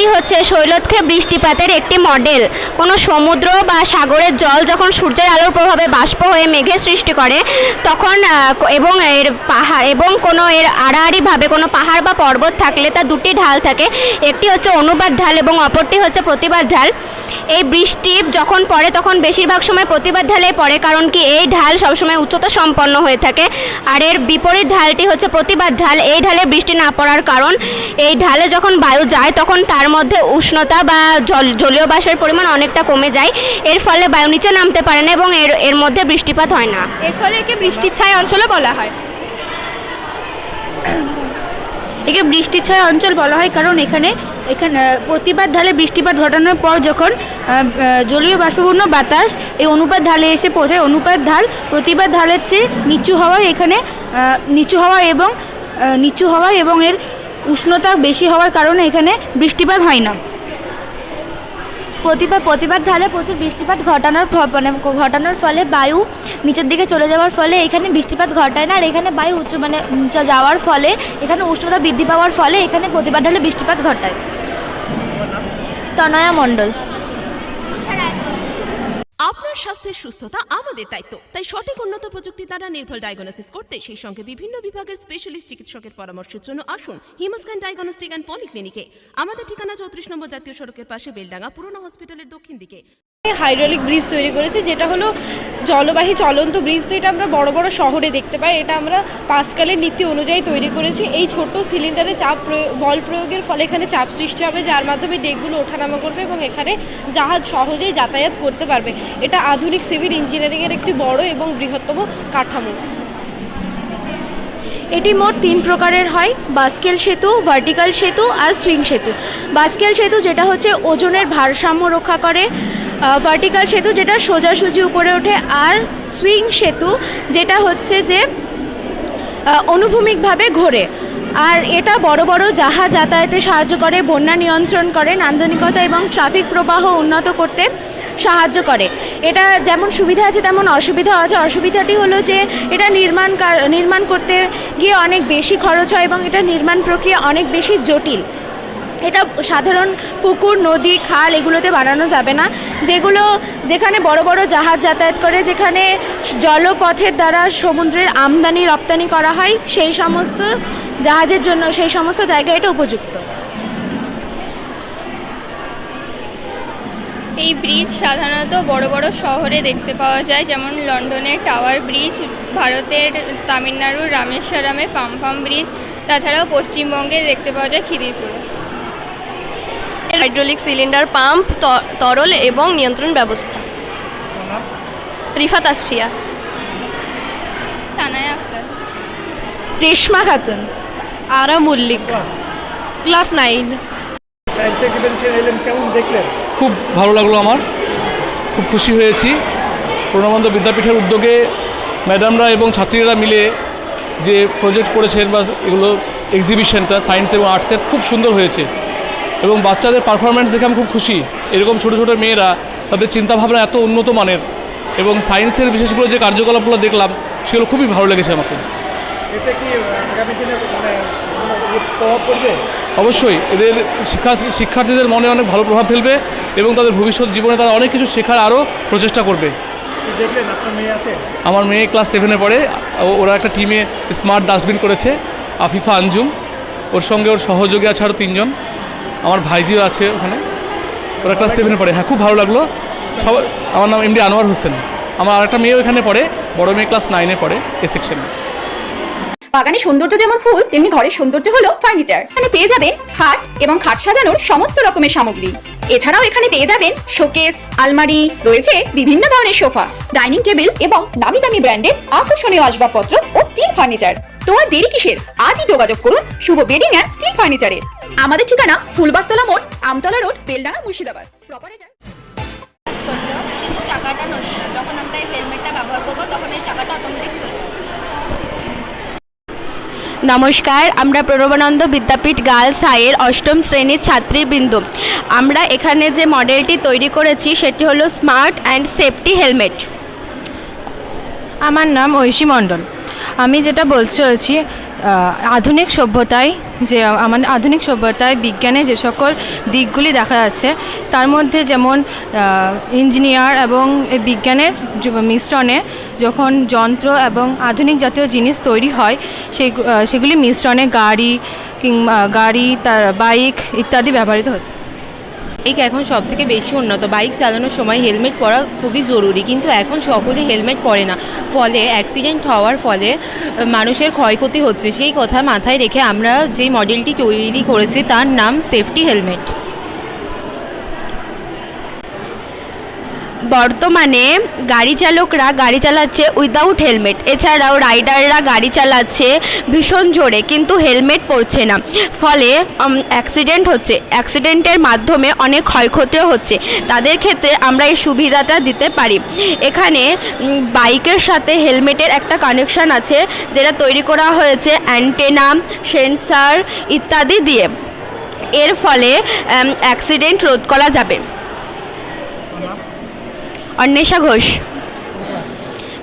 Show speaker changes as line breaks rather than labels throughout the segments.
এটি হচ্ছে শৈলক্ষে বৃষ্টিপাতের একটি মডেল। কোনো সমুদ্র বা সাগরের জল যখন সূর্যের আলোর প্রভাবে বাষ্প হয়ে মেঘের সৃষ্টি করে তখন এবং এর পাহাড় এবং কোনো এর আড়াআড়িভাবে কোনো পাহাড় বা পর্বত থাকলে তার দুটি ঢাল থাকে, একটি হচ্ছে অনুবাদ ঢাল এবং অপরটি হচ্ছে প্রতিবাদ ঢাল। এই বৃষ্টি যখন পড়ে তখন বেশিরভাগ সময় প্রতিবাদ ঢালে পড়ে, কারণ কি এই ঢাল সবসময় উচ্চতা সম্পন্ন হয়ে থাকে। আর এর বিপরীত ঢালটি হচ্ছে প্রতিবাদ ঢাল। এই ঢালে বৃষ্টি না পড়ার কারণ এই ঢালে যখন বায়ু যায় তখন তার মধ্যে উষ্ণতা বা জলীয় বাষ্পের পরিমাণ অনেকটা কমে যায়, এর ফলে বায়ু নিচে নামতে পারে না এবং এর মধ্যে বৃষ্টিপাত হয় না।
এর ফলে একে বৃষ্টির ছায়া অঞ্চলও বলা হয়।
একে বৃষ্টির ছায়া অঞ্চল বলা হয় কারণ এখানে প্রতিবাদ ঢালে বৃষ্টিপাত ঘটানোর পর যখন জলীয় বাষ্পপূর্ণ বাতাস এই অনুপাত ঢালে এসে পৌঁছায়, অনুপাত ঢাল প্রতিবাদ ঢালের চেয়ে নিচু হওয়ায় এখানে নিচু হওয়া এবং এর উষ্ণতা বেশি হওয়ার কারণে এখানে বৃষ্টিপাত হয় না।
প্রতিবাদ ঢালে প্রচুর বৃষ্টিপাত ঘটানোর ফলে বায়ু নিচের দিকে চলে যাওয়ার ফলে এখানে বৃষ্টিপাত ঘটায় না, আর এখানে বায়ু মানে যাওয়ার ফলে এখানে উষ্ণতা বৃদ্ধি পাওয়ার ফলে এখানে প্রতিবাদ ঢালে বৃষ্টিপাত ঘটায়। তনয়া মণ্ডল।
আপনার স্বাস্থ্যের সুস্থতা আমাদের দায়িত্ব, তাই সঠিক উন্নত প্রযুক্তির দ্বারা নির্ভুল ডায়াগনোসিস করতে সেই সঙ্গে বিভিন্ন বিভাগের স্পেশালিস্ট চিকিৎসকের পরামর্শের জন্য আসুন হিমোস্ক্যান ডায়াগনস্টিক অ্যান্ড পলিক্লিনিকে। আমাদের ঠিকানা 34 নম্বর জাতীয় সড়কের পাশে, বেলডাঙ্গা পুরনো হসপিটালের দক্ষিণ দিকে।
হাইড্রোলিক ব্রিজ তৈরি করেছি, যেটা হলো জলবাহী চলন্ত ব্রিজ। তো এটা আমরা বড় বড় শহরে দেখতে পাই। এটা আমরা পাসকালের নীতি অনুযায়ী তৈরি করেছি। এই ছোট সিলিন্ডারে বল প্রয়োগের ফলে এখানে চাপ সৃষ্টি হবে, যার মাধ্যমে ডেকগুলো ওঠানামা করবে এবং এখানে জাহাজ সহজেই যাতায়াত করতে পারবে। এটা আধুনিক সিভিল ইঞ্জিনিয়ারিংয়ের একটি বড় এবং বৃহত্তম কাঠামো।
এটি মোট 3 প্রকারের হয়: বাস্কেল সেতু, ভার্টিক্যাল সেতু আর সুইং সেতু। বাস্কেল সেতু যেটা হচ্ছে ওজনের ভারসাম্য রক্ষা করে, ভার্টিক্যাল সেতু যেটা সোজাসুজি উপরে ওঠে, আর সুইং সেতু যেটা হচ্ছে যে অনুভূমিকভাবে ঘোরে। আর এটা বড় বড় জাহাজ যাতায়াতে সাহায্য করে, বন্যা নিয়ন্ত্রণ করে, নান্দনিকতা এবং ট্রাফিক প্রবাহ উন্নত করতে সাহায্য করে। এটা যেমন সুবিধা আছে তেমন অসুবিধাও আছে। অসুবিধাটি হলো যে এটা নির্মাণ করতে গিয়ে অনেক বেশি খরচ হয় এবং এটা নির্মাণ প্রক্রিয়া অনেক বেশি জটিল। এটা সাধারণ পুকুর, নদী, খাল এগুলোতে বানানো যাবে না, যেখানে বড় বড় জাহাজ যাতায়াত করে, যেখানে জলপথের দ্বারা সমুদ্রের আমদানি রপ্তানি করা হয়, সেই সমস্ত জাহাজের জন্য সেই সমস্ত জায়গায় এটা উপযুক্ত।
এই ব্রিজ সাধারণত বড় বড় শহরে দেখতে পাওয়া যায়, যেমন লন্ডনের টাওয়ার ব্রিজ, ভারতের তামিলনাড়ুর রামেশ্বরমে পাম্পাম ব্রিজ, তাছাড়াও পশ্চিমবঙ্গে দেখতে পাওয়া যায় খিদিরপুরে।
হাইড্রোলিক সিলিন্ডার পাম্প, তরল এবং নিয়ন্ত্রণ ব্যবস্থা। রিফাত আসফিয়া।
সানায়া আক্তার।
রেশমা খাতুন।
আরা মল্লিক। ক্লাস 9।
কেমন দেখলেন? খুব ভালো লাগলো, আমার খুব খুশি হয়েছি। প্রণবানন্দ বিদ্যাপীঠের উদ্যোগে ম্যাডামরা এবং ছাত্রীরা মিলে যে প্রজেক্ট করেছেন বা এগুলো এক্সিবিশনটা সায়েন্স এবং আর্টসের খুব সুন্দর হয়েছে এবং বাচ্চাদের পারফরমেন্স দেখে আমি খুব খুশি। এরকম ছোটো ছোটো মেয়েরা তাদের চিন্তাভাবনা এত উন্নত মানের এবং সায়েন্সের বিশেষ করে যে কার্যকলাপগুলো দেখলাম সেগুলো খুবই ভালো লেগেছে আমাকে।
এতে কি আগামী দিনে প্রভাব পড়বে?
অবশ্যই এদের শিক্ষার্থীদের মনে অনেক ভালো প্রভাব ফেলবে এবং তাদের ভবিষ্যৎ জীবনে তারা অনেক কিছু শেখার আরও প্রচেষ্টা করবে।
দেখলেন আপনার মেয়ে আছে?
আমার মেয়ে ক্লাস 7-এ পড়ে। ওরা একটা টিমে স্মার্ট ডাস্টবিন করেছে, আফিফা আঞ্জুম, ওর সঙ্গে ওর সহযোগী আছে আরও 3 জন, আমার ভাইজিও আছে ওখানে। ওরা ক্লাস 7-এ পড়ে। হ্যাঁ, খুব ভালো লাগলো সবার। আমার নাম এমডি আনোয়ার হোসেন। আমার আরেকটা মেয়েও এখানে পড়ে, বড় মেয়ে ক্লাস 9-এ পড়ে, এ সেকশনে।
বাগানে সৌন্দর্য যেমন ফুল, তেমনি ঘরের সৌন্দর্য হলো ফার্নিচার। এখানে পেয়ে যাবেন খাট এবং খাট সাজানোর সমস্ত রকমের সামগ্রী। এছাড়াও এখানে পেয়ে যাবেন শোকেস, আলমারি, রয়েছে বিভিন্ন ধরনের সোফা, ডাইনিং টেবিল এবং নামি দামি ব্র্যান্ডের আকর্ষণীয় আসবাবপত্র ও স্টিল ফার্নিচার। তো আর দেরি কিসের? আজই যোগাযোগ করুন শুভ বেডিং অ্যান্ড স্টিল ফার্নিচারে। আমাদের ঠিকানা ফুলবাস্তলা মোড়, আমতলা রোড, বেলডাঙ্গা, মুর্শিদাবাদ।
কিন্তু চাকাটা নষ্ট, যখন আমরা এই হেলমেটটা ব্যবহার করবো তখন এই চাকাটা অটোমেটিক চলবে।
নমস্কার, আমরা প্রণবানন্দ বিদ্যাপীঠ গার্লস হাইয়ের 8ম শ্রেণীর ছাত্রীবৃন্দ। আমরা এখানে যে মডেলটি তৈরি করেছি সেটি হলো স্মার্ট অ্যান্ড সেফটি হেলমেট।
আমার নাম ঐশী মণ্ডল। আমি যেটা বলতে চাইছি, আধুনিক সভ্যতায় আমাদের আধুনিক সভ্যতায় বিজ্ঞানে যে সকল দিকগুলি দেখা যাচ্ছে তার মধ্যে যেমন ইঞ্জিনিয়ার এবং বিজ্ঞানের মিশ্রণে যখন যন্ত্র এবং আধুনিক জাতীয় জিনিস তৈরি হয় সেগুলি মিশ্রণে গাড়ি তার বাইক ইত্যাদি ব্যবহৃত হচ্ছে।
বাইক এখন সবথেকে বেশি উন্নত। বাইক চালানোর সময় হেলমেট পরা খুবই জরুরি, কিন্তু এখন সকলে হেলমেট পরে না, ফলে অ্যাক্সিডেন্ট হওয়ার ফলে মানুষের ক্ষয়ক্ষতি হচ্ছে। সেই কথা মাথায় রেখে আমরা যে মডেলটি তৈরি করেছি তার নাম সেফটি হেলমেট।
বর্তমানে গাড়ি চালকরা গাড়ি চালাচ্ছে উইদাউট হেলমেট, এছাড়াও রাইডাররা গাড়ি চালাচ্ছে ভীষণ জোরে কিন্তু হেলমেট পরছে না, ফলে অ্যাক্সিডেন্ট হচ্ছে। অ্যাক্সিডেন্টের মাধ্যমে অনেক ক্ষয়ক্ষতিও হচ্ছে। তাদের ক্ষেত্রে আমরা এই সুবিধাটা দিতে পারি। এখানে বাইকের সাথে হেলমেটের একটা কানেকশান আছে, যেটা তৈরি করা হয়েছে অ্যান্টেনা, সেন্সার ইত্যাদি দিয়ে। এর ফলে অ্যাক্সিডেন্ট রোধ করা যাবে। অন্বেষা ঘোষ,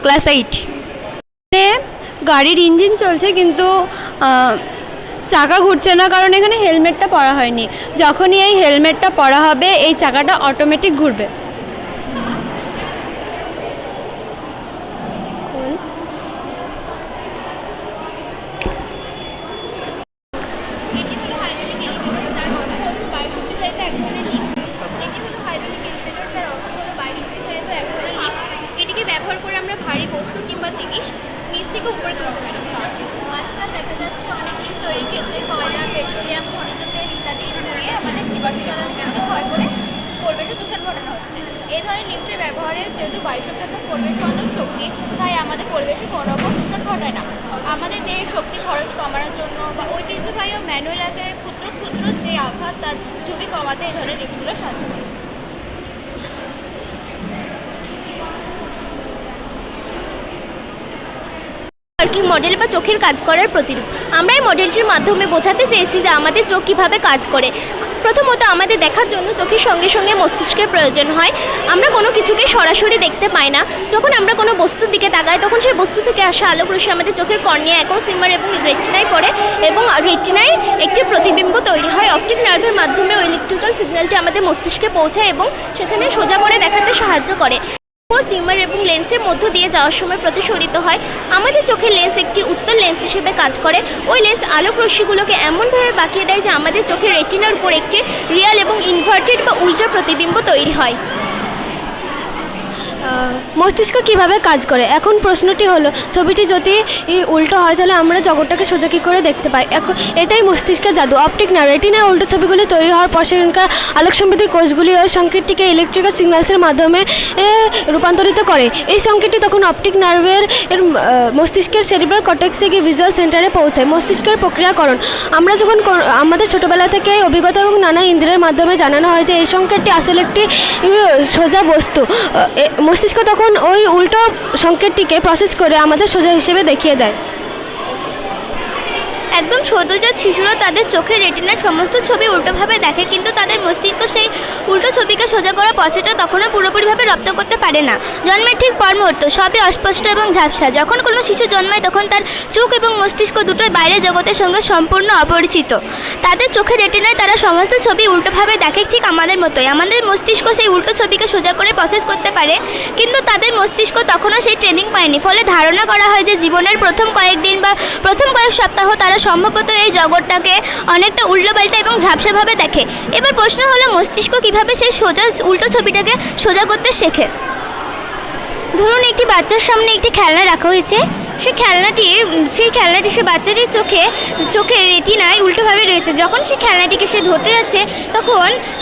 ক্লাস 8।
গাড়ির ইঞ্জিন চলছে কিন্তু চাকা ঘুরছে না, কারণ এখানে হেলমেটটা পরা হয়নি। যখনই এই হেলমেটটা পরা হবে এই চাকাটা অটোমেটিক ঘুরবে।
এটিকে ব্যবহার করে আমরা ভারী বস্তু কিংবা জিনিস নিচ থেকে উপরে তুলতে পারি। আজকাল দেখা যাচ্ছে অনেক লিফট তৈরির ক্ষেত্রে কয়লা, পেট্রোলিয়াম, খনিজ তেল ইত্যাদি পুড়িয়ে আমাদের জীবাশ্ম জ্বালানিকে ক্ষয় করে পরিবেশে দূষণ ঘটানো হচ্ছে। এই ধরনের লিফটের ব্যবহারের যেহেতু বায়ুসম্পদ পরিবেশ বান্ধব শক্তি, তাই আমাদের পরিবেশে কোনো রকম দূষণ ঘটায় না। আমাদের দেহের শক্তি খরচ কমানোর জন্য বা ঐতিহ্যবাহী ও ম্যানুয়াল আকারের ক্ষুদ্র ক্ষুদ্র যে আঘাত তার ঝুঁকি কমাতে এই ধরনের লিফটগুলো সাহায্য করে।
ওয়ার্কিং মডেল বা চোখের কাজ করার প্রতিরূপ। আমরা এই মডেলটির মাধ্যমে বোঝাতে চেয়েছি যে আমাদের চোখ কীভাবে কাজ করে। প্রথমত আমাদের দেখার জন্য চোখের সঙ্গে সঙ্গে মস্তিষ্কের প্রয়োজন হয়। আমরা কোনো কিছুকে সরাসরি দেখতে পাই না। যখন আমরা কোনো বস্তুর দিকে তাকাই তখন সেই বস্তু থেকে আসা আলোক রশ্মি আমাদের চোখের কর্নিয়া, একোসিমার এবং রেটিনায় পড়ে এবং রেটিনায় একটি প্রতিবিম্ব তৈরি হয়। অপটিক নার্ভের মাধ্যমে ওই ইলেকট্রিক্যাল সিগন্যালটি আমাদের মস্তিষ্কে পৌঁছায় এবং সেখানে সোজা করে দেখাতে সাহায্য করে। সিমার এবং লেন্সের মধ্য দিয়ে যাওয়ার সময় প্রতিসরিত হয়। আমাদের চোখের লেন্স একটি উত্তল লেন্স হিসেবে কাজ করে। ওই লেন্স আলোক রশ্মিগুলোকে এমনভাবে বাঁকিয়ে দেয় যে আমাদের চোখের রেটিনার উপর একটি রিয়াল এবং ইনভার্টেড বা উল্টো প্রতিবিম্ব তৈরি হয়।
মস্তিষ্ক কিভাবে কাজ করে? এখন প্রশ্নটি হলো, ছবিটি যদি উল্টো হয় তাহলে আমরা জগৎটাকে সোজা কী করে দেখতে পাই? এখন এটাই মস্তিষ্কের জাদু। অপটিক নার্ভ রেটিনার উল্টো ছবিগুলি তৈরি হওয়ার পর সেখানকার আলোকসংবেদী কোষগুলি ওই সংকেতটিকে ইলেকট্রিক্যাল সিগন্যালসের মাধ্যমে রূপান্তরিত করে। এই সংকেতটি তখন অপটিক নার্ভের মস্তিষ্কের সেরিব্রাল কর্টেক্সে গিয়ে ভিজুয়াল সেন্টারে পৌঁছায়। মস্তিষ্কের প্রক্রিয়াকরণ আমরা যখন আমাদের ছোটোবেলা থেকে অভিজ্ঞতা এবং নানা ইন্দ্রিয়ের মাধ্যমে জানানো হয় যে এই সংকেতটি আসলে একটি সোজা বস্তু, মস্তিষ্ক তখন ওই উল্টো সংকেতটিকে প্রসেস করে আমাদের সোজা হিসেবে দেখিয়ে দেয়।
একদম সদ্যজাত শিশুরা তাদের চোখের রেটিনার সমস্ত ছবি উল্টোভাবে দেখে, কিন্তু তাদের মস্তিষ্ক সেই উল্টো ছবিকে সোজা করা প্রসেসটা তখনও পুরোপুরিভাবে রপ্ত করতে পারে না। জন্মের ঠিক পর মুহূর্ত সবই অস্পষ্ট এবং ঝাপসা। যখন কোনো শিশু জন্মায় তখন তার চোখ এবং মস্তিষ্ক দুটোই বাইরের জগতের সঙ্গে সম্পূর্ণ অপরিচিত। তাদের চোখের রেটিনায় তারা সমস্ত ছবি উল্টোভাবে দেখে, ঠিক আমাদের মতোই। আমাদের মস্তিষ্ক সেই উল্টো ছবিকে সোজা করে প্রসেস করতে পারে, কিন্তু তাদের মস্তিষ্ক তখনও সেই ট্রেনিং পায়নি। ফলে ধারণা করা হয় যে জীবনের প্রথম কয়েকদিন বা প্রথম কয়েক সপ্তাহ তারা সম্ভবত এই জগৎটাকে অনেকটা উল্টোপাল্টা এবং ঝাপসাভাবে দেখে। এবার প্রশ্ন হলো, মস্তিষ্ক কিভাবে সেই সোজা উল্টো ছবিটাকে সোজা করতে শেখে? ধরুন একটি বাচ্চার সামনে একটি খেলনা রাখা হয়েছে। সেই খেলনাটি সে বাচ্চাটির চোখে রেটিনায় উল্টোভাবে রয়েছে। যখন সেই খেলনাটিকে সে ধরতে যাচ্ছে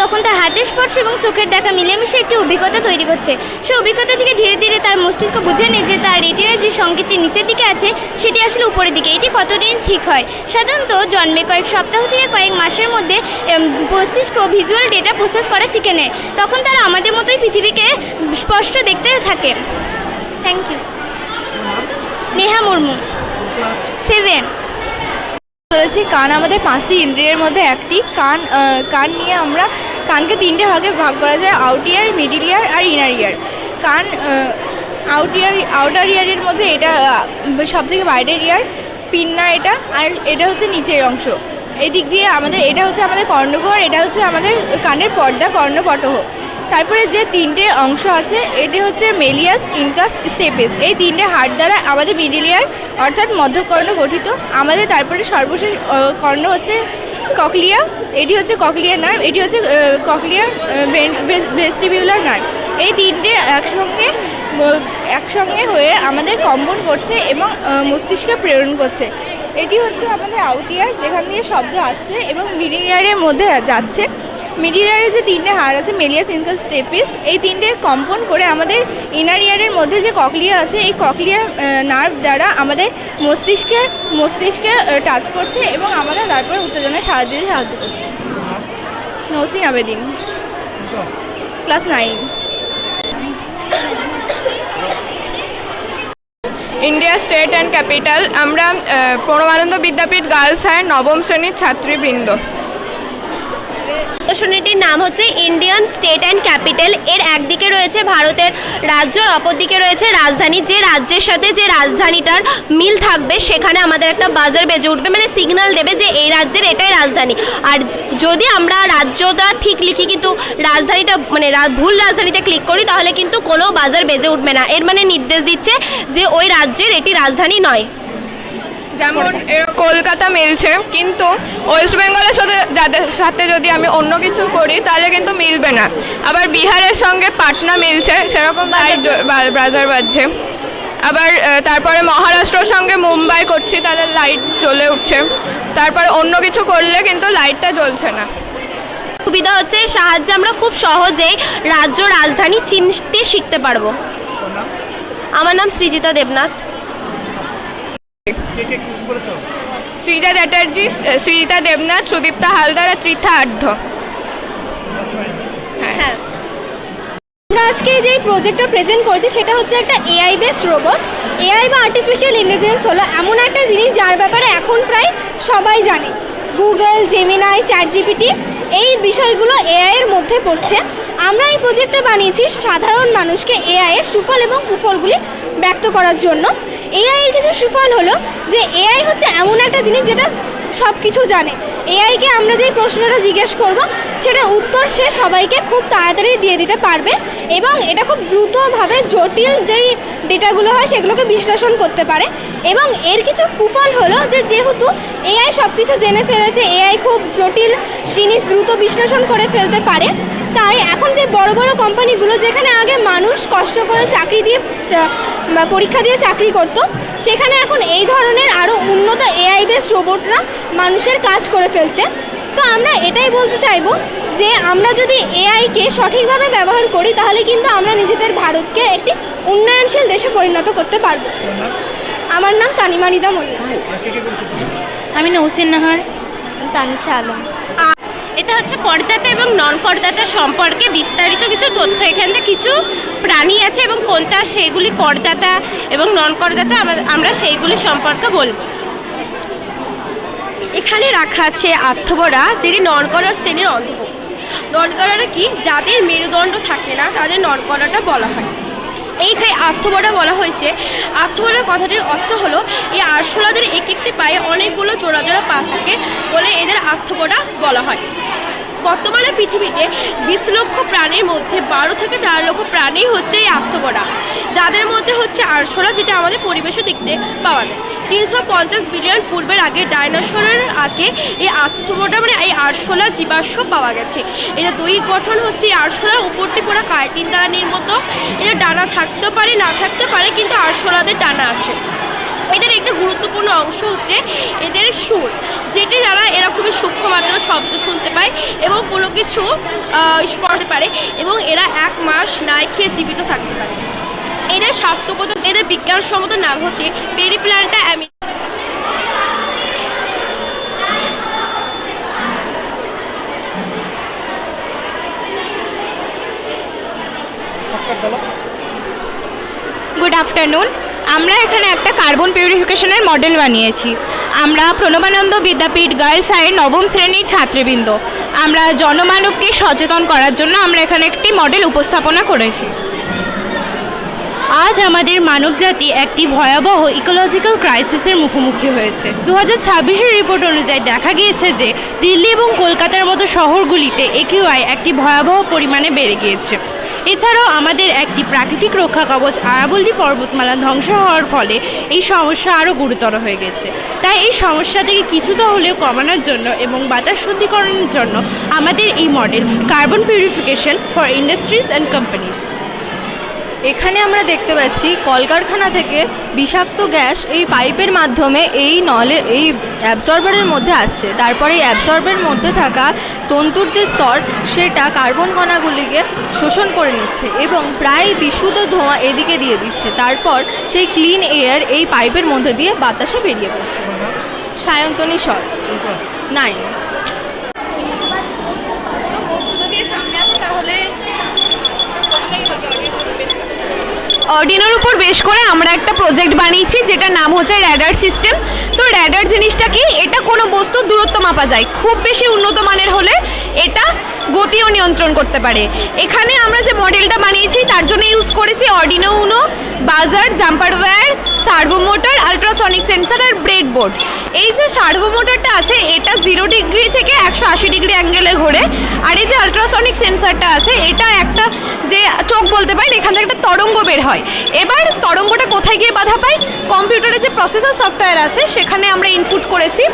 তখন তার হাতের স্পর্শ এবং চোখের দেখা মিলেমিশে একটি অভিজ্ঞতা তৈরি করছে। সেই অভিজ্ঞতা থেকে ধীরে ধীরে তার মস্তিষ্ক বুঝে নেয় যে তার রেটিনার যে সংকেতটি নিচের দিকে আছে সেটি আসলে উপরের দিকে। এটি কতদিন ঠিক হয়? সাধারণত জন্মে কয়েক সপ্তাহ থেকে কয়েক মাসের মধ্যে মস্তিষ্ক ভিজুয়াল ডেটা প্রসেস করা শিখে নেয়। তখন তারা আমাদের মতোই পৃথিবীকে স্পষ্ট দেখতে থাকে। Thank you. নেহা মুর্মু, 7।
বলেছি কান আমাদের 5টি ইন্দ্রিয়ের মধ্যে একটি। কান নিয়ে আমরা কানকে 3টে ভাগে ভাগ করা যায়, আউট ইয়ার, মিডিল ইয়ার আর ইনার ইয়ার। কান আউটার ইয়ারের মধ্যে এটা সব থেকে বাইরের ইয়ার। পিন্না এটা, আর এটা হচ্ছে নিচের অংশ। এই দিক দিয়ে আমাদের এটা হচ্ছে আমাদের কর্ণগর, এটা হচ্ছে আমাদের কানের পর্দা কর্ণপটহ। তারপরে যে তিনটে অংশ আছে এটা হচ্ছে মেলিয়াস, ইনকাস, স্টেপিস। এই তিনটে হাড় দ্বারা আমাদের মিডিল ইয়ার অর্থাৎ মধ্যকর্ণ গঠিত। আমাদের তারপরে সর্বশেষ কর্ণ হচ্ছে ককলিয়া, এটি হচ্ছে ককলিয়ার নার্ভ, এটি হচ্ছে ককলিয়ার ভেস্টিবিউলার নার্ভ। এই তিনটে একসঙ্গে হয়ে আমাদের কম্পন করছে এবং মস্তিষ্কে প্রেরণ করছে। এটি হচ্ছে আমাদের আউট ইয়ার, যেখান দিয়ে শব্দ আসছে এবং মিডিল ইয়ারের মধ্যে যাচ্ছে। মিডিল ইয়ারের যে তিনটে হাড় আছে মেলিয়াস, ইনকাস, স্টেপিস, এই তিনটে কম্পন করে আমাদের ইনার ইয়ারের মধ্যে যে ককলিয়া আছে এই ককলিয়ার নার্ভ দ্বারা আমাদের মস্তিষ্কে টাচ করছে এবং আমরা তারপরে উত্তেজনায় সাহায্য করছে। Nowshin Abedin, class 9।
India state and capital. আমরা পরমানন্দ বিদ্যাপীঠ গার্লস হাই নবম শ্রেণীর ছাত্রীবৃন্দ।
প্রদর্শনীটির নাম হচ্ছে ইন্ডিয়ান স্টেট অ্যান্ড ক্যাপিটাল। এর একদিকে রয়েছে ভারতের রাজ্য, অপরদিকে রয়েছে রাজধানী। যে রাজ্যের সাথে যে রাজধানীটার মিল থাকবে সেখানে আমাদের একটা বাজার বেজে উঠবে, মানে সিগন্যাল দেবে যে এই রাজ্যের এটাই রাজধানী। আর যদি আমরা রাজ্যটা ঠিক লিখি কিন্তু রাজধানীটা মানে ভুল রাজধানীতে ক্লিক করি তাহলে কিন্তু কোনো বাজার বেজে উঠবে না। এর মানে নির্দেশ দিচ্ছে যে ওই রাজ্যের এটি রাজধানী নয়।
যেমন কলকাতা মিলছে, কিন্তু ওয়েস্ট বেঙ্গলের সাথে যদি আমি অন্য কিছু করি তাহলে কিন্তু মিলবে না। আবার বিহারের সঙ্গে পাটনা মিলছে, সেরকম বাজার বাজছে। আবার তারপরে মহারাষ্ট্রর সঙ্গে মুম্বাই করছি তাহলে লাইট জ্বলে উঠছে। তারপর অন্য কিছু করলে কিন্তু লাইটটা জ্বলছে না।
সুবিধা হচ্ছে এর সাহায্যে আমরা খুব সহজেই রাজ্য রাজধানী চিনতে শিখতে পারবো। আমার নাম সৃজিতা দেবনাথ।
সৃজা চ্যাটার্জি, সৃজিতা দেবনাথ, সুদীপ্তা হালদার আর ত্রিথা আঢ্য।
হ্যাঁ,
আমরা আজকে যে প্রজেক্টটা প্রেজেন্ট করছি সেটা হচ্ছে একটা এআই বেসড রোবট। এআই বা আর্টিফিশিয়াল ইন্টেলিজেন্স হলো এমন একটা জিনিস যার ব্যাপারে এখন প্রায় সবাই জানে। গুগল, জেমিনাই, চ্যাটজিপিটি এই বিষয়গুলো এআই এর মধ্যে পড়ছে। আমরা এই প্রজেক্টটা বানিয়েছি সাধারণ মানুষকে এআই এর সুফল এবং কুফলগুলি ব্যক্ত করার জন্য। এআই এর কিছু সুফল হলো যে এআই হচ্ছে এমন একটা জিনিস যেটা সব কিছু জানে। এআইকে আমরা যেই প্রশ্নটা জিজ্ঞেস করব সেটা উত্তর সে সবাইকে খুব তাড়াতাড়ি দিয়ে দিতে পারবে এবং এটা খুব দ্রুতভাবে জটিল যেই ডেটাগুলো হয় সেগুলোকে বিশ্লেষণ করতে পারে। এবং এর কিছু কুফল হলো যে যেহেতু এআই সব কিছু জেনে ফেলেছে, এআই খুব জটিল জিনিস দ্রুত বিশ্লেষণ করে ফেলতে পারে, তাই এখন যে বড় বড় কোম্পানিগুলো যেখানে আগে মানুষ কষ্ট করে চাকরি দিয়ে পরীক্ষা দিয়ে চাকরি করত, সেখানে এখন এই ধরনের আরও উন্নত এআই বেস রোবটরা মানুষের কাজ করে ফেলছে। তো আমরা এটাই বলতে চাইবো যে আমরা যদি এআইকে সঠিকভাবে ব্যবহার করি তাহলে কিন্তু আমরা নিজেদের ভারতকে একটি উন্নয়নশীল দেশে পরিণত করতে পারবো। আমার নাম তানিমা রিদা মল্লিক।
আমি নৌসিন নাহার, তানিশা আলম।
এটা হচ্ছে করদাতা এবং নন করদাতা সম্পর্কে বিস্তারিত কিছু তথ্য। এখানে কিছু প্রাণী আছে এবং কোনটা সেগুলি করদাতা এবং নন করদাতা আমরা সেইগুলি সম্পর্কে বলবো। এখানে রাখা আছে আর্থবরা, যেটি নন করার শ্রেণীর অন্তর্ভুক্ত। নন করাটা কি? যাদের মেরুদণ্ড থাকে না তাদের নন করাটা বলা হয়। এইখানে আর্থবরা বলা হয়েছে। আর্থবরার কথাটির অর্থ হলো এই আরশোলাদের এক একটি পায়ে অনেকগুলো জোড়া জোড়া পা থাকে বলে এদের আর্থবরা বলা হয়। বর্তমানে পৃথিবীতে 20 লক্ষ প্রাণীর মধ্যে 12 থেকে 13 লক্ষ প্রাণী হচ্ছে এই আর্থবরা, যাদের মধ্যে হচ্ছে আরশোলা, যেটা আমাদের পরিবেশে দেখতে পাওয়া যায়। 350 বিলিয়ন পূর্বের আগে ডাইনোসরের আগে এই আর্থবরা মানে এই আরশোলা জীবাশ্ম পাওয়া গেছে। এটা দৈহিক গঠন হচ্ছে এই আরশোলার উপরটি পুরো কার্টিন দ্বারা নির্মিত। এটা ডানা থাকতে পারে না থাকতে পারে, কিন্তু আরশোলাদের ডানা আছে। এদের একটা গুরুত্বপূর্ণ অংশ হচ্ছে এদের সুর, যেটি দ্বারা এরা খুবই সূক্ষ্ম মাত্রার শব্দ শুনতে পায় এবং কোনো কিছু স্পর্শ পারে এবং এরা 1 মাস না খেয়ে জীবিত থাকতে পারে। এদের স্বাস্থ্যগত এদের বিজ্ঞানসম্মত নাম হচ্ছে পেরিপ্ল্যান্টা অ্যামি।
Good afternoon. আমরা এখানে একটা কার্বন পিউরিফিকেশনের মডেল বানিয়েছি। আমরা প্রণবানন্দ বিদ্যাপীঠ গার্লস হাই নবম শ্রেণীর ছাত্রবৃন্দ। আমরা জনমানবকে সচেতন করার জন্য আমরা এখানে একটি মডেল উপস্থাপনা করেছি। আজ আমাদের মানবজাতি একটি ভয়াবহ ইকোলজিক্যাল ক্রাইসিসের মুখোমুখি হয়েছে। 2026-এর রিপোর্ট অনুযায়ী দেখা গিয়েছে যে দিল্লি এবং কলকাতার মতো শহরগুলিতে AQI একটি ভয়াবহ পরিমাণে বেড়ে গিয়েছে। এছাড়াও আমাদের একটি প্রাকৃতিক রক্ষা কবচ আরাবল্লী পর্বতমালা ধ্বংস হওয়ার ফলে এই সমস্যা আরও গুরুতর হয়ে গেছে। তাই এই সমস্যা থেকে কিছুটা হলেও কমানোর জন্য এবং বাতাস শুদ্ধিকরণের জন্য আমাদের এই model carbon purification for industries and companies.
এখানে আমরা দেখতে পাচ্ছি কলকারখানা থেকে বিষাক্ত গ্যাস এই পাইপের মাধ্যমে এই অ্যাবসর্বারের মধ্যে আসছে। তারপরে এই অ্যাবসর্বের মধ্যে থাকা তন্তুর যে স্তর সেটা কার্বন কণাগুলিকে শোষণ করে নিচ্ছে এবং প্রায় বিশুদ্ধ ধোঁয়া এদিকে দিয়ে দিচ্ছে। তারপর সেই ক্লিন এয়ার এই পাইপের মধ্যে দিয়ে বাতাসে বেরিয়ে পড়ছে। সায়ন্তনী স্বর 9।
অর্ডিনোর উপর বেশ করে আমরা একটা প্রজেক্ট বানিয়েছি যেটার নাম হচ্ছে র্যাডার সিস্টেম। তো র্যাডার জিনিসটা কি, এটা কোনো বস্তুর দূরত্ব মাপা যায়, খুব বেশি উন্নত মানের হলে এটা গতিও নিয়ন্ত্রণ করতে পারে। এখানে আমরা যে মডেলটা বানিয়েছি তার জন্য ইউজ করেছি Arduino Uno, buzzer, jumper wire, servo motor, ultrasonic sensor আর ব্রেড বোর্ড। এই যে সার্ভো মোটরটা আছে এটা 0 ডিগ্রি থেকে 180 ডিগ্রি অ্যাঙ্গেলে ঘোরে। আর এই যে আলট্রাসনিক সেন্সারটা আছে এটা একটা যে চোখ বলতে পারেন, এখান থেকে একটা তরঙ্গ বের হয়। এবার তরঙ্গটা কোথায় গিয়ে বাধা পায়, কম্পিউটারে যে প্রসেসর সফটওয়্যার আছে সেখানে আমরা ইনপুট করেছি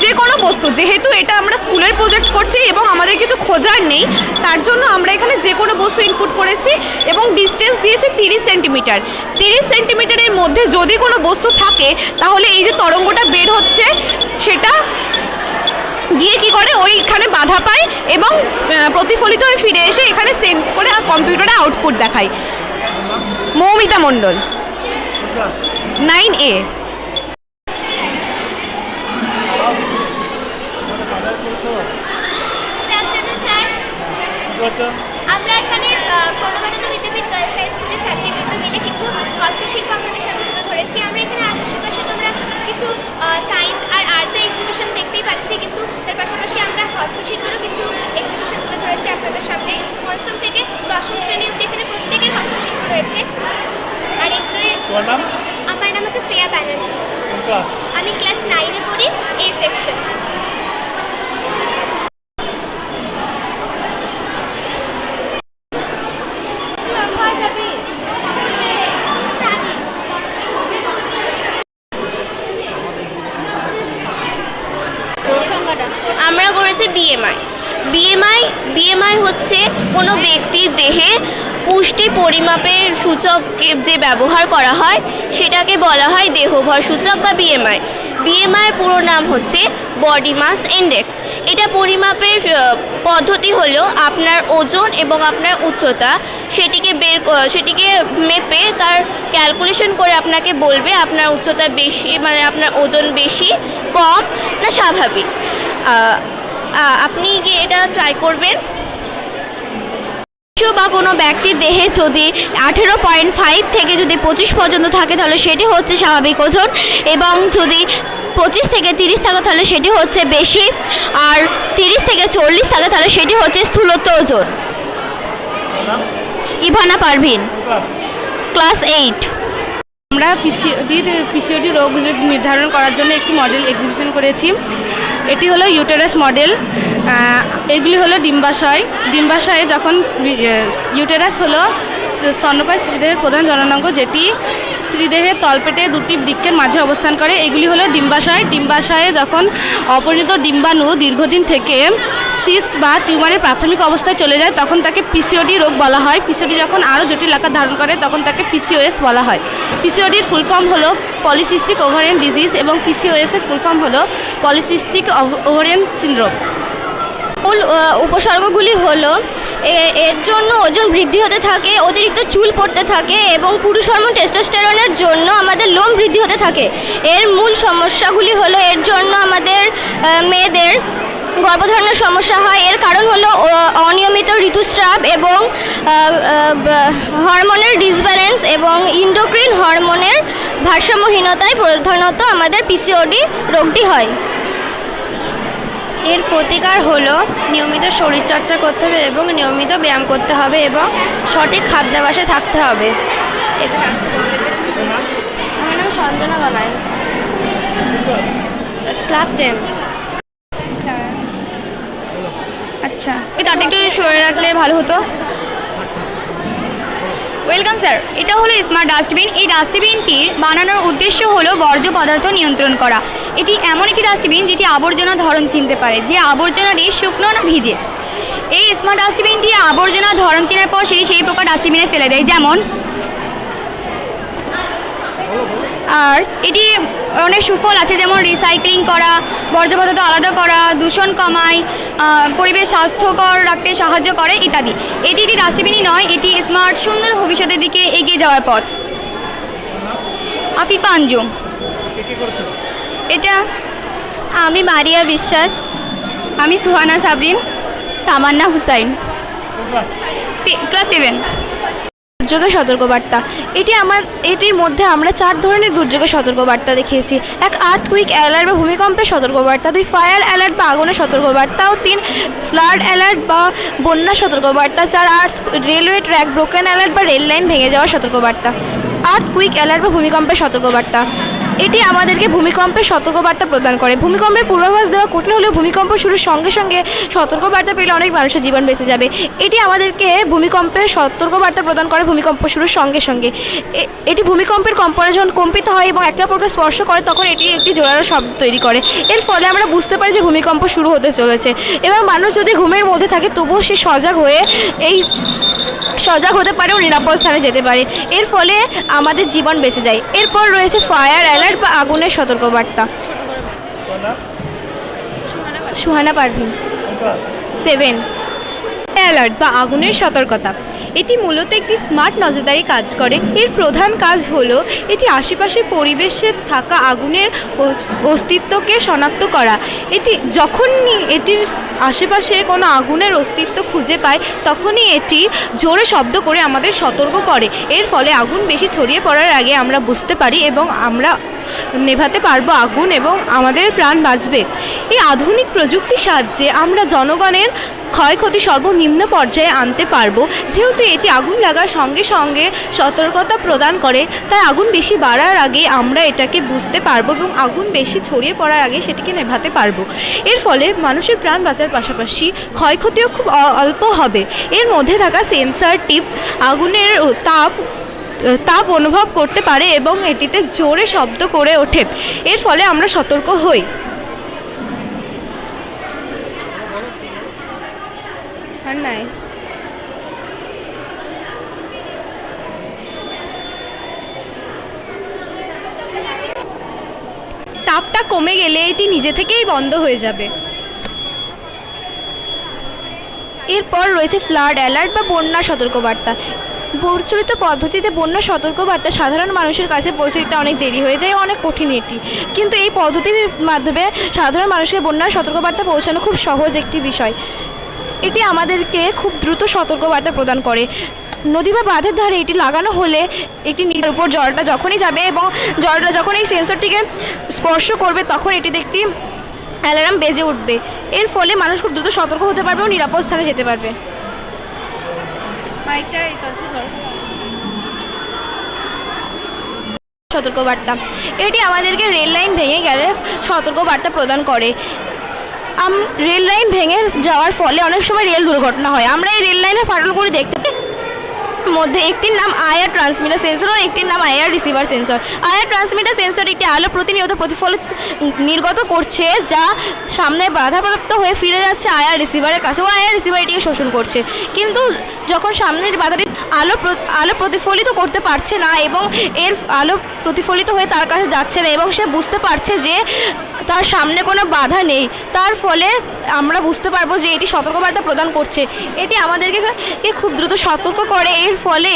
যে কোনো বস্তু, যেহেতু এটা আমরা স্কুলের প্রজেক্ট করছি এবং আমাদের কিছু খোঁজার নেই, তার জন্য আমরা এখানে যে কোনো বস্তু ইনপুট করেছি এবং ডিস্টেন্স দিয়েছি 30 সেন্টিমিটার। 30 সেন্টিমিটারের মধ্যে যদি কোনো বস্তু থাকে তাহলে এই যে তরঙ্গটা বের হচ্ছে সেটা গিয়ে কি করে ওইখানে বাধা পায় এবং প্রতিফলিত হয়ে ফিরে এসে এখানে সেন্স করে কম্পিউটারে আউটপুট দেখায়। মৌমিতা মণ্ডল 9A।
আমরা এখানে প্রণবানন্দ বিদ্যাপীঠ গার্লস হাই স্কুলের ছাত্রীবৃন্দ মিলে কিছু হস্তশিল্প আপনাদের সামনে তুলে ধরেছি। আমরা এখানে আশেপাশে তোমরা কিছু সায়েন্স আর আর্টসের এক্সিবিশন দেখতেই পাচ্ছি, কিন্তু তার পাশাপাশি আমরা হস্তশিল্পেরও কিছু এক্সিবিশন তুলে ধরেছি আপনাদের সামনে। পঞ্চম থেকে 10ম শ্রেণী অবধি এখানে প্রত্যেকের হস্তশিল্প রয়েছে। আর এগুলো আমার নাম হচ্ছে শ্রেয়া ব্যানার্জি, আমি ক্লাস 9-এ পড়ি, A সেকশন। আমরা করেছি বিএমআই হচ্ছে কোনো ব্যক্তির দেহে পুষ্টি পরিমাপের সূচক যে ব্যবহার করা হয় সেটাকে বলা হয় দেহভর সূচক বা বিএমআই পুরো নাম হচ্ছে বডি মাস ইন্ডেক্স। এটা পরিমাপের পদ্ধতি হলো আপনার ওজন এবং আপনার উচ্চতা সেটিকে মেপে তার ক্যালকুলেশন করে আপনাকে বলবে আপনার উচ্চতা বেশি মানে আপনার ওজন বেশি, কম না স্বাভাবিক। আপনি কি এটা ট্রাই করবেন? বা কোনো ব্যক্তির দেহে যদি 18.5 থেকে যদি 25 পর্যন্ত থাকে তাহলে সেটি হচ্ছে স্বাভাবিক ওজন, এবং যদি 25 থেকে 30 থাকে তাহলে সেটি হচ্ছে বেশি, আর 30 থেকে 40 থাকে তাহলে সেটি হচ্ছে স্থূলত্ব ওজন। ইভানা পারভিন ক্লাস 8।
আমরা পিসিওডি রোগ নির্ধারণ করার জন্য একটি মডেল এক্সিবিশন করেছি। এটি হলো ইউটেরাস মডেল। এগুলি হলো ডিম্বাশয়ে যখন ইউটেরাস হলো স্তন্যপায়ী স্ত্রীদেহের প্রধান জননাঙ্গ, যেটি স্ত্রীদেহের তলপেটে দুটি বৃক্কের মাঝে অবস্থান করে। এগুলি হলো ডিম্বাশয়ে যখন অপরিণত ডিম্বাণু দীর্ঘদিন থেকে সিস্ট বা টিউমারের প্রাথমিক অবস্থায় চলে যায় তখন তাকে পিসিওডি রোগ বলা হয়। পিসিওডি যখন আরও জটিল আকার ধারণ করে তখন তাকে পিসিওএস বলা হয়। পিসিওডির ফুল ফর্ম হলো পলিসিস্টিক ওভারিয়ান ডিজিজ এবং পিসিওএসের ফুল ফর্ম হলো পলিসিস্টিক ওভারিয়ান সিনড্রোম।
মূল উপসর্গগুলি হলো এর জন্য ওজন বৃদ্ধি হতে থাকে, অতিরিক্ত চুল পড়তে থাকে এবং পুরুষ হরমোন টেস্টোস্টেরনের জন্য আমাদের লোম বৃদ্ধি হতে থাকে। এর মূল সমস্যাগুলি হলো এর জন্য আমাদের মেয়েদের গর্ভধারণের সমস্যা হয়। এর কারণ হলো অনিয়মিত ঋতুস্রাব এবং হরমোনের ডিসব্যালেন্স এবং ইন্ডোক্রিন হরমোনের ভারসাম্যহীনতায় প্রধানত আমাদের পিসিওডি রোগটি হয়। এর প্রতিকার হলো নিয়মিত শরীরচর্চা করতে হবে এবং নিয়মিত ব্যায়াম করতে হবে এবং সঠিক খাদ্যাভ্যাসে থাকতে হবে। আমার নাম সঞ্জনা বালাই, ক্লাস 10। আচ্ছা, এই তারটা একটু সরে রাখলে ভালো হতো। Welcome sir. এটা হলো স্মার্ট ডাস্টবিন। এই ডাস্টবিনটি বানানোর উদ্দেশ্য হলো বর্জ্য পদার্থ নিয়ন্ত্রণ করা। এটি এমন একটি ডাস্টবিন যেটি আবর্জনা ধরন চিনতে পারে, যে আবর্জনাটি শুকনো না ভিজে। এই স্মার্ট ডাস্টবিনটি আবর্জনা ধরন চেনার পর সেই প্রকার ডাস্টবিনে ফেলে দেয়। যেমন আর এটি অনেক সুফল আছে, যেমন রিসাইক্লিং করা, বর্জ্য পদার্থ আলাদা করা, দূষণ কমায়, পরিবেশ স্বাস্থ্যকর রাখতে সাহায্য করে ইত্যাদি। এটি একটি ডাস্টবিনই নয়, এটি স্মার্ট সুন্দর ভবিষ্যতের দিকে এগিয়ে যাওয়ার পথ। আফিফা আঞ্জুম। এটা আমি মারিয়া বিশ্বাস। আমি সুহানা সাবরিন। তামান্না হুসাইন, ক্লাস 7। দুর্যোগের সতর্কবার্তা। এটির মধ্যে আমরা 4 ধরনের দুর্যোগের সতর্কবার্তা দেখিয়েছি। 1 আর্থকুইক অ্যালার্ট বা ভূমিকম্পের সতর্কবার্তা, 2 ফায়ার অ্যালার্ট বা আগুনের সতর্কবার্তা ও 3 ফ্লাড অ্যালার্ট বা বন্যা সতর্কবার্তা, 4 রেলওয়ে ট্র্যাক ব্রোকেন অ্যালার্ট বা রেল লাইন ভেঙে যাওয়ার সতর্কবার্তা। আর্থকুইক অ্যালার্ট বা ভূমিকম্পের সতর্কবার্তা, এটি আমাদেরকে ভূমিকম্পের সতর্কবার্তা প্রদান করে। ভূমিকম্পের পূর্বাভাস দেওয়া কঠিন হলেও ভূমিকম্প শুরুর সঙ্গে সঙ্গে সতর্কবার্তা পেলে অনেক মানুষের জীবন বেঁচে যাবে। এটি আমাদেরকে ভূমিকম্পের সতর্কবার্তা প্রদান করে ভূমিকম্প শুরুর সঙ্গে সঙ্গে। এটি ভূমিকম্পের কম্পনে যখন কম্পিত হয় এবং একে অপরকে স্পর্শ করে তখন এটি একটি জোরালো শব্দ তৈরি করে। এর ফলে আমরা বুঝতে পারি যে ভূমিকম্প শুরু হতে চলেছে। এবং মানুষ যদি ঘুমের মধ্যে থাকে তবুও সে সজাগ হতে পারে ও নিরাপদ স্থানে যেতে পারে। এর ফলে আমাদের জীবন বেঁচে যায়। এরপর রয়েছে ফায়ার অ্যালার্ট বা আগুনের সতর্কবার্তা। সুহানা পারভিন, 7।
অ্যালার্ট বা আগুনের সতর্কতা, এটি মূলত একটি স্মার্ট নজরদারি কাজ করে। এর প্রধান কাজ হলো এটি আশেপাশের পরিবেশে থাকা আগুনের অস্তিত্বকে শনাক্ত করা। যখনই এটির আশেপাশে কোনো আগুনের অস্তিত্ব খুঁজে পায় তখনই এটি জোরে শব্দ করে আমাদের সতর্ক করে। এর ফলে আগুন বেশি ছড়িয়ে পড়ার আগে আমরা বুঝতে পারি এবং আমরা নেভাতে পারবো আগুন এবং আমাদের প্রাণ বাঁচবে। এই আধুনিক প্রযুক্তির সাহায্যে আমরা জনগণের ক্ষয়ক্ষতি সর্বনিম্ন পর্যায়ে আনতে পারবো। যেহেতু এটি আগুন লাগার সঙ্গে সঙ্গে সতর্কতা প্রদান করে, তাই আগুন বেশি বাড়ার আগে আমরা এটাকে বুঝতে পারবো এবং আগুন বেশি ছড়িয়ে পড়ার আগে সেটিকে নেভাতে পারবো। এর ফলে মানুষের প্রাণ বাঁচার পাশাপাশি ক্ষয়ক্ষতিও খুব অল্প হবে। এর মধ্যে থাকা সেন্সর টিপ আগুনের তাপ অনুভব করতে পারে এবং এটিতে জোরে শব্দ করে ওঠে। এর ফলে আমরা সতর্ক হই। আর নাই তাপটা কমে গেলে এটি নিজে থেকেই বন্ধ হয়ে যাবে।
এরপর রয়েছে ফ্লাড অ্যালার্ট বা বন্যা সতর্কবার্তা। প্রচলিত পদ্ধতিতে বন্যা সতর্কবার্তা সাধারণ মানুষের কাছে পৌঁছে দিতে অনেক দেরি হয়ে যায়, অনেক কঠিন এটি। কিন্তু এই পদ্ধতির মাধ্যমে সাধারণ মানুষকে বন্যার সতর্কবার্তা পৌঁছানো খুব সহজ একটি বিষয়। এটি আমাদেরকে খুব দ্রুত সতর্কবার্তা প্রদান করে। নদী বা বাঁধের ধারে এটি লাগানো হলে একটি নিজের উপর জলটা যখনই যাবে এবং জলটা যখন এই সেন্সরটিকে স্পর্শ করবে তখন এটিতে একটি অ্যালার্ম বেজে উঠবে। এর ফলে মানুষ খুব দ্রুত সতর্ক হতে পারবে ও নিরাপদ স্থানে যেতে পারবে। সতর্কবার্তা, এটি আমাদেরকে রেল লাইন ভেঙে গেলে সতর্কবার্তা প্রদান করে। রেল লাইন ভেঙে যাওয়ার ফলে অনেক সময় রেল দুর্ঘটনা হয়। আমরা এই রেল লাইনের ফাটলগুলি দেখতে পাই। মধ্যে একটির নাম আইআর ট্রান্সমিটার সেন্সর ও একটির নাম IR receiver sensor. IR transmitter sensor একটি আলো প্রতিনিয়ত প্রতিফলিত নির্গত করছে, যা সামনে বাধাপ্রাপ্ত হয়ে ফিরে যাচ্ছে আইআর রিসিভারের কাছে ও আইআর রিসিভার এটিকে শোষণ করছে। কিন্তু যখন সামনের বাধাটি আলো প্রতিফলিত করতে পারছে না এবং এর আলো প্রতিফলিত হয়ে তার কাছে যাচ্ছে না এবং সে বুঝতে পারছে যে তার সামনে কোনো বাধা নেই, তার ফলে আমরা বুঝতে পারবো যে এটি সতর্কবার্তা প্রদান করছে। এটি আমাদেরকে খুব দ্রুত সতর্ক করে। এর ফলে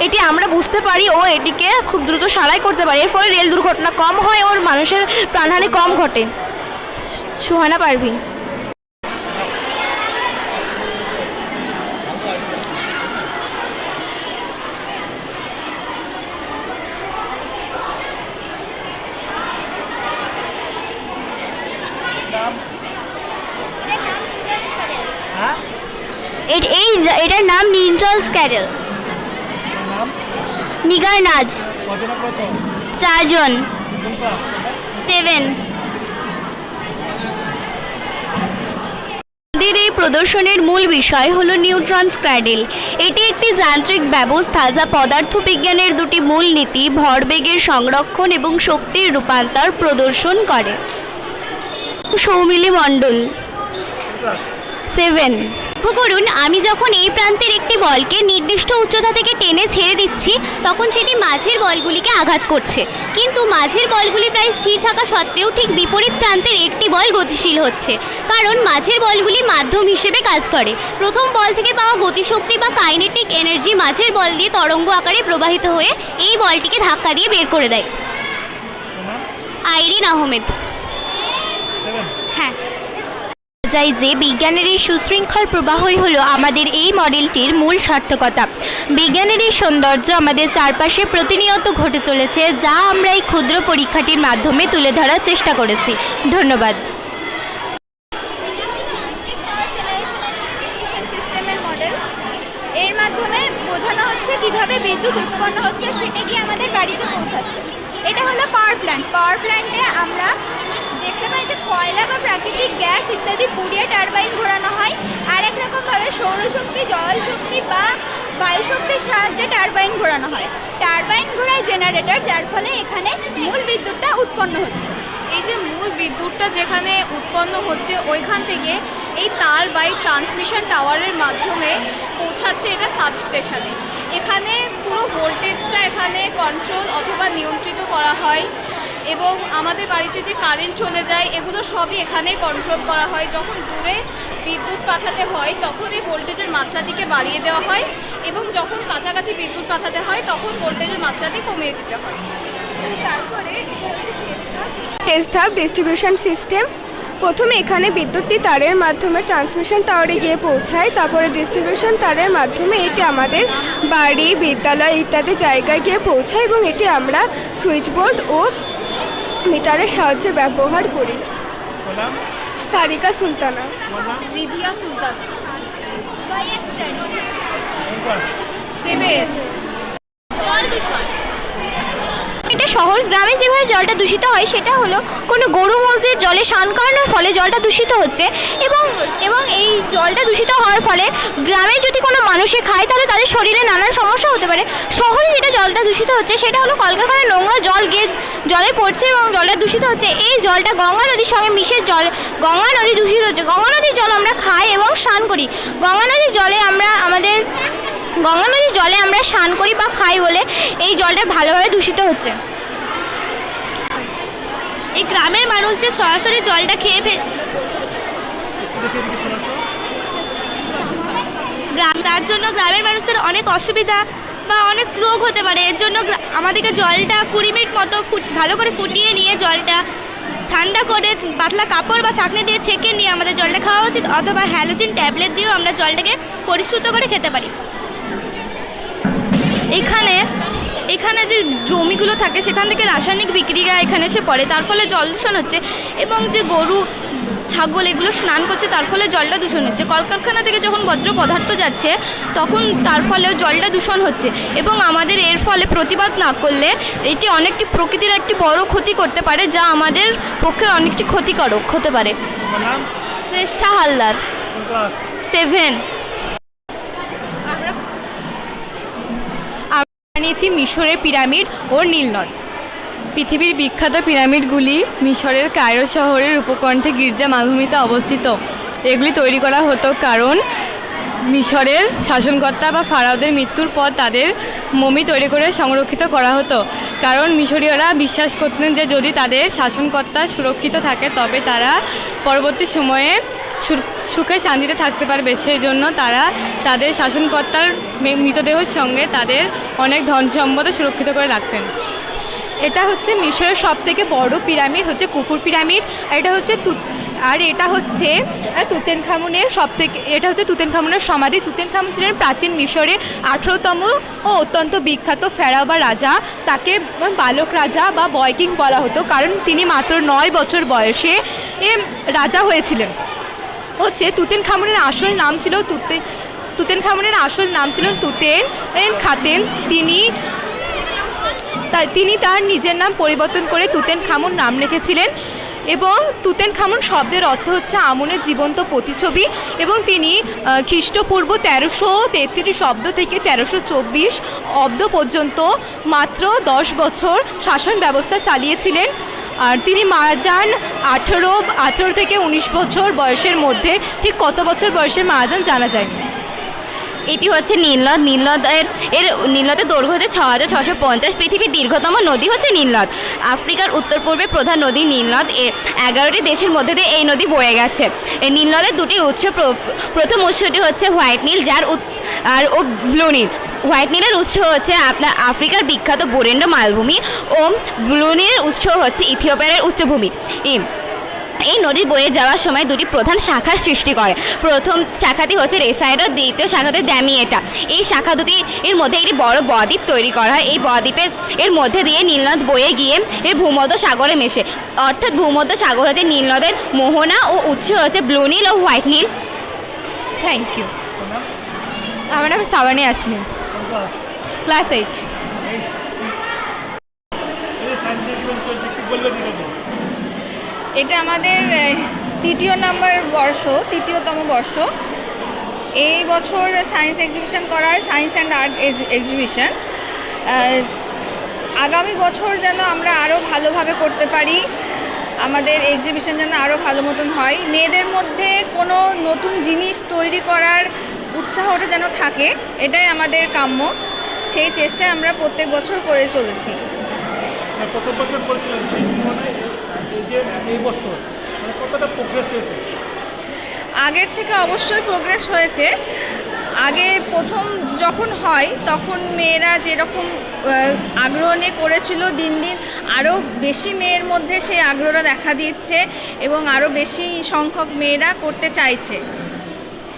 এটি আমরা বুঝতে পারি ও এটিকে খুব দ্রুত সারাই করতে পারি। এর ফলে রেল দুর্ঘটনা কম হয় ও মানুষের প্রাণহানি কম ঘটে। সুহানা পারভিন।
এটার নাম নিনজলস ক্যারেল। নিগার নাচ। 4 জন। 7। আমাদের এই প্রদর্শনের মূল বিষয় হলো নিউট্রনস ক্র্যাডেল। এটি একটি যান্ত্রিক ব্যবস্থা যা পদার্থবিজ্ঞানের দুটি মূল নীতি ভরবেগের সংরক্ষণ এবং শক্তির রূপান্তর প্রদর্শন করে। সৌমিলি মণ্ডল। 7। লক্ষ্য করুন, আমি যখন এই প্রান্তের একটি বলকে নির্দিষ্ট উচ্চতা থেকে টেনে ছেড়ে দিচ্ছি তখন সেটি মাঝের বলগুলিকে আঘাত করছে, কিন্তু মাঝের বলগুলি প্রায় স্থির থাকা সত্ত্বেও ঠিক বিপরীত প্রান্তের একটি বল গতিশীল হচ্ছে, কারণ মাঝের বলগুলি মাধ্যম হিসেবে কাজ করে। প্রথম বল থেকে পাওয়া গতিশক্তি বা কাইনেটিক এনার্জি মাঝের বল দিয়ে তরঙ্গ আকারে প্রবাহিত হয়ে এই বলটিকে ধাক্কা দিয়ে বের করে দেয়। আইরিন আহমেদ। হ্যাঁ, যাই যে বিজ্ঞানের এই সুশৃঙ্খল প্রবাহই হলো আমাদের এই মডেলটির মূল সার্থকতা। বিজ্ঞানের এই সৌন্দর্য আমাদের চারপাশে প্রতিনিয়ত ঘটে চলেছে, যা আমরা এই ক্ষুদ্র পরীক্ষাটির মাধ্যমে তুলে ধরার চেষ্টা করেছি। ধন্যবাদ।
সিস্টেমের মডেল, এর মাধ্যমে বোঝানো হচ্ছে কিভাবে বিদ্যুৎ উৎপন্ন হচ্ছে সেটা কি আমাদের বাড়িতে পৌঁছাচ্ছে। এটা হলো পাওয়ার প্ল্যান্ট। পাওয়ার প্ল্যান্টে আমরা দেখতে পাই যে কয়লা বা প্রাকৃতিক গ্যাস ইত্যাদি পুড়িয়ে টারবাইন ঘোরানো হয়। আর এক রকমভাবে সৌরশক্তি, জল শক্তি বা বায়ু শক্তির সাহায্যে টারবাইন ঘোরানো হয়। টারবাইন ঘোরায় জেনারেটর, যার ফলে এখানে মূল বিদ্যুৎটা উৎপন্ন হচ্ছে।
এই যে মূল বিদ্যুৎটা যেখানে উৎপন্ন হচ্ছে ওইখান থেকে এই তার বাই ট্রান্সমিশন টাওয়ারের মাধ্যমে পৌঁছাচ্ছে এটা সাবস্টেশনে। এখানে পুরো ভোল্টেজটা এখানে কন্ট্রোল অথবা নিয়ন্ত্রিত করা হয় এবং আমাদের বাড়িতে যে কারেন্ট চলে যায় এগুলো সবই এখানে কন্ট্রোল করা হয়। যখন দূরে বিদ্যুৎ পাঠাতে হয় তখন এই ভোল্টেজের মাত্রাটিকে বাড়িয়ে দেওয়া হয় এবং যখন কাছাকাছি বিদ্যুৎ পাঠাতে হয় তখন ভোল্টেজের মাত্রাটি কমিয়ে দিতে হয়।
তারপরে এটা হচ্ছে শেষ ধাপ ডিস্ট্রিবিউশন সিস্টেম। প্রথমে এখানে বিদ্যুৎটি তারের মাধ্যমে ট্রান্সমিশন টাওয়ারে গিয়ে পৌঁছায়, তারপরে ডিস্ট্রিবিউশন তারের মাধ্যমে এটি আমাদের বাড়ি, বিদ্যালয় ইত্যাদি জায়গায় গিয়ে পৌঁছায় এবং এটি আমরা সুইচবোর্ড ও মিটারের সাহায্যে ব্যবহার করি। সারিকা সুলতানা।
রিধিয়া সুলতান।
7।
জল দূষণ। এটা শহর গ্রামে যেভাবে জলটা দূষিত হয় সেটা হলো কোনো গরু মজদের জলে স্নান করানোর ফলে জলটা দূষিত হচ্ছে এবং এই জলটা দূষিত হওয়ার ফলে গ্রামে যদি কোনো মানুষে খায় তাহলে তাদের শরীরে নানান সমস্যা হতে পারে। শহরে যেটা জলটা দূষিত হচ্ছে সেটা হলো কলকারখানায় নোংরা জল গিয়ে জলে পড়ছে এবং জলটা দূষিত হচ্ছে। এই জলটা গঙ্গা নদীর সঙ্গে মিশে গঙ্গা নদী দূষিত হচ্ছে। গঙ্গা নদীর জল আমরা খাই এবং স্নান করি। গঙ্গা নদীর জলে আমরা স্নান করি বা খাই বলে এই জলটা ভালোভাবে দূষিত হচ্ছে। এই গ্রামের মানুষ যে সরাসরি জলটা খেয়ে তার জন্য গ্রামের মানুষদের অনেক অসুবিধা বা অনেক রোগ হতে পারে। এর জন্য আমাদেরকে জলটা 20 মিনিট মতো ভালো করে ফুটিয়ে নিয়ে জলটা ঠান্ডা করে পাতলা কাপড় বা ছাঁকনি দিয়ে ছেঁকে নিয়ে আমাদের জলটা খাওয়া উচিত, অথবা হ্যালোজিন ট্যাবলেট দিয়েও আমরা জলটাকে পরিশুদ্ধ করে খেতে পারি। এখানে যে জমিগুলো থাকে সেখান থেকে রাসায়নিক বিক্রিয়া এখানে এসে পড়ে, তার ফলে জল দূষণ হচ্ছে এবং যে গরু, ছাগল এগুলো স্নান করছে তার ফলে জলটা দূষণ হচ্ছে। কলকারখানা থেকে যখন বজ্র পদার্থ যাচ্ছে তখন তার ফলেও জলটা দূষণ হচ্ছে এবং আমাদের এর ফলে প্রতিবাদ না করলে এটি অনেকটি প্রকৃতির একটি বড় ক্ষতি করতে পারে, যা আমাদের পক্ষে অনেকটি ক্ষতিকারক হতে পারে। শ্রেষ্ঠা হালদার। 7।
বানিয়েছি মিশরের পিরামিড ও নীলনদ। পৃথিবীর বিখ্যাত পিরামিডগুলি মিশরের কায়রো শহরের উপকণ্ঠে গির্জা মালভূমিতে অবস্থিত। এগুলি তৈরি করা হতো কারণ মিশরের শাসনকর্তা বা ফারাওদের মৃত্যুর পর তাদের মমি তৈরি করে সংরক্ষিত করা হতো, কারণ মিশরীয়রা বিশ্বাস করতেন যে যদি তাদের শাসনকর্তা সুরক্ষিত থাকে তবে তারা পরবর্তী সময়ে সুখে শান্তিতে থাকতে পারবে। সেই জন্য তারা তাদের শাসনকর্তার মৃতদেহের সঙ্গে তাদের অনেক ধন সম্পদ সুরক্ষিত করে রাখতেন।
এটা হচ্ছে মিশরের সবথেকে বড় পিরামিড, হচ্ছে কুফুর পিরামিড। এটা হচ্ছে তুতেনখামুনের তুতেনখামুনের সমাধি। তুতেনখামুন ছিলেন প্রাচীন মিশরের 18তম ও অত্যন্ত বিখ্যাত ফেরাও বা রাজা। তাকে বালক রাজা বা বয় কিং বলা হতো, কারণ তিনি মাত্র 9 বছর বয়সে রাজা হয়েছিলেন। তুতেনখামুনের আসল নাম ছিল
তুতেনখামনের আসল নাম ছিল তুতেন খাতেন। তিনি তার নিজের নাম পরিবর্তন করে তুতেনখামন নাম রেখেছিলেন এবং তুতেনখামন শব্দের অর্থ হচ্ছে আমনের জীবন্ত প্রতিছবি এবং তিনি খ্রিস্টপূর্ব 1333 অব্দ থেকে 1324 অব্দ পর্যন্ত মাত্র 10 বছর শাসন ব্যবস্থা চালিয়েছিলেন। আর তিনি মারা যান 18 থেকে 19 বছর বয়সের মধ্যে। ঠিক কত বছর বয়সে মারা যান জানা যায়নি।
এটি হচ্ছে নীলনদ। নীলনদের দৈর্ঘ্য হচ্ছে 6650। পৃথিবীর দীর্ঘতম নদী হচ্ছে নীলনদ। আফ্রিকার উত্তর পূর্বে প্রধান নদী নীলনদ। 11টি দেশের মধ্যে দিয়ে এই নদী বয়ে গেছে। এই নীলনদের দুটি উৎস, প্রথম উৎসটি হচ্ছে হোয়াইট নীল ও ব্লু নীল। হোয়াইট নীলের উৎস হচ্ছে আপনার আফ্রিকার বিখ্যাত বোরেন্ডো মালভূমি ও ব্লু নীলের উৎস হচ্ছে ইথিওপিয়ার উচ্চভূমি। এই নদী বয়ে যাওয়ার সময় দুটি প্রধান শাখার সৃষ্টি করে। প্রথম শাখাটি হচ্ছে রেসাইডো, দ্বিতীয় শাখাটি ড্যামিয়েটা। এই শাখা দুটি এর মধ্যে একটি বড় বদ্বীপ তৈরি করা হয়। এই বদ্বীপের মধ্যে দিয়ে নীলনদ বয়ে গিয়ে এই ভূমধ্য সাগরে মেশে। অর্থাৎ ভূমধ্য সাগর হচ্ছে নীলনদের মোহনা ও উৎস হচ্ছে ব্লু নীল ও হোয়াইট নীল।
Thank you. আমার নাম সাবানি আসমিন, ক্লাস 8।
এটা আমাদের তৃতীয়তম বর্ষ। এই বছর সায়েন্স এক্সিবিশন করা হয়, সায়েন্স অ্যান্ড আর্ট এক্সিবিশন। আগামী বছর যেন আমরা আরও ভালোভাবে করতে পারি, আমাদের এক্সিবিশন যেন আরও ভালো মতন হয়। মেয়েদের মধ্যে কোনো নতুন জিনিস তৈরি করার উৎসাহটা যেন থাকে, এটাই আমাদের কাম্য। সেই চেষ্টায় আমরা প্রত্যেক বছর করে চলেছি।
প্রত্যেক বছর করেছিলেন, সেই তুলনায় এই বছর কতটা প্রোগ্রেস হয়েছে?
আগের থেকে অবশ্যই প্রোগ্রেস হয়েছে। আগে প্রথম যখন হয় তখন মেয়েরা যেরকম আগ্রহ নিয়ে করেছিল, দিন দিন আরও বেশি মেয়ের মধ্যে সেই আগ্রহটা দেখা দিচ্ছে এবং আরও বেশি সংখ্যক মেয়েরা করতে চাইছে।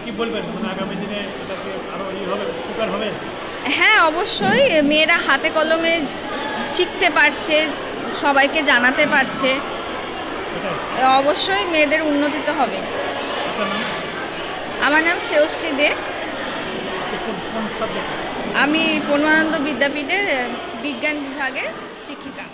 কি বলবেন, আগামী দিনে এটাকে আরও উপকার হবে?
হ্যাঁ, অবশ্যই। মেয়েরা হাতে কলমে শিখতে পারছে, সবাইকে জানাতে পারছে, অবশ্যই মেয়েদের উন্নতি তো হবে। আমার নাম শ্রেয়শ্রী দে। আমি পূর্ণানন্দ বিদ্যাপীঠের বিজ্ঞান বিভাগের শিক্ষিকা।